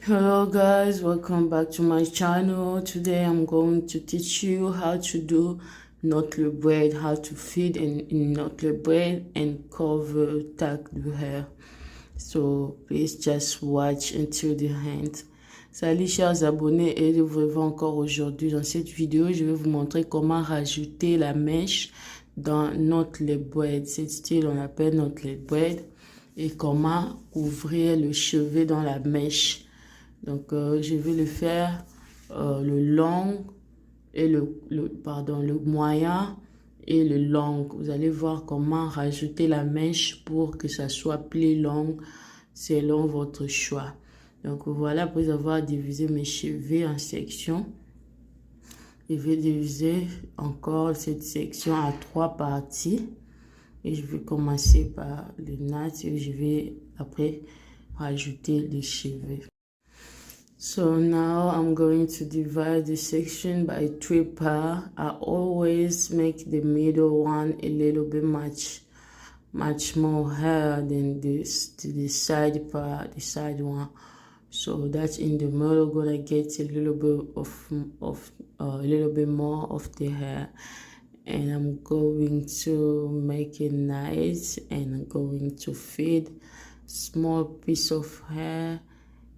Hello guys, welcome back to my channel. Today I'm going to teach you how to do knotless braid, how to feed in knotless braid and cover tag the hair. So please just watch until the end. Salut chers abonnés et de vous encore aujourd'hui. Dans cette vidéo, je vais vous montrer comment rajouter la mèche dans knotless braid. Cette style on appelle knotless braid et comment ouvrir le cheveu dans la mèche. Donc, je vais le faire le long et le moyen et le long. Vous allez voir comment rajouter la mèche pour que ça soit plus long selon votre choix. Donc, voilà, après avoir divisé mes cheveux en sections, je vais diviser encore cette section en 3 parties. Et je vais commencer par les nattes et je vais après rajouter les cheveux. So now I'm going to divide the section by 3 parts. I always make the middle one a little bit much more hair than this to the side part, the side one. So that's in the middle gonna get a little bit a little bit more of the hair. And I'm going to make it nice and I'm going to feed small piece of hair.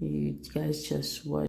You guys just watch.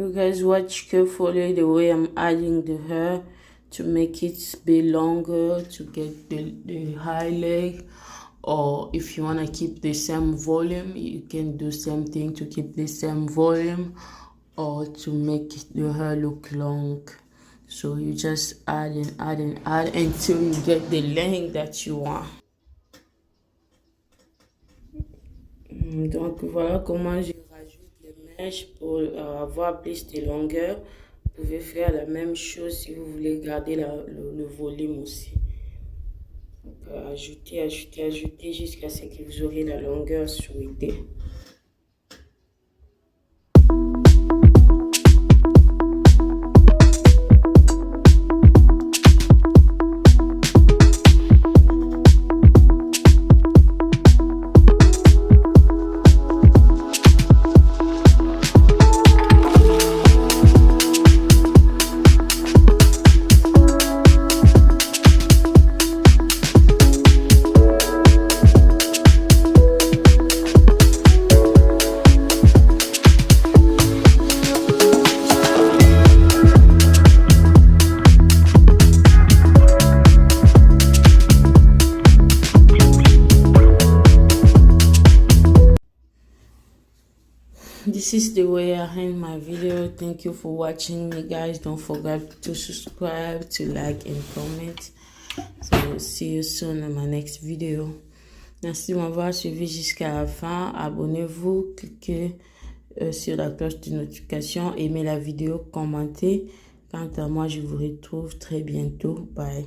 You guys watch carefully the way I'm adding the hair to make it be longer, to get the high leg. Or if you want to keep the same volume, you can do same thing to keep the same volume or to make the hair look long. So you just add and add and add until you get the length that you want. Donc voilà comment je rajoute les mèches pour avoir plus de longueur. Vous pouvez faire la même chose si vous voulez garder le volume aussi. Donc, ajouter, ajouter, ajouter jusqu'à ce que vous aurez la longueur souhaitée. This is the way I end my video. Thank you for watching me, guys. Don't forget to subscribe, to like and comment. So see you soon in my next video. Merci de m'avoir suivi jusqu'à la fin. Abonnez-vous, cliquez sur la cloche de notification, aimez la vidéo, commentez. Quant à moi, je vous retrouve très bientôt. Bye.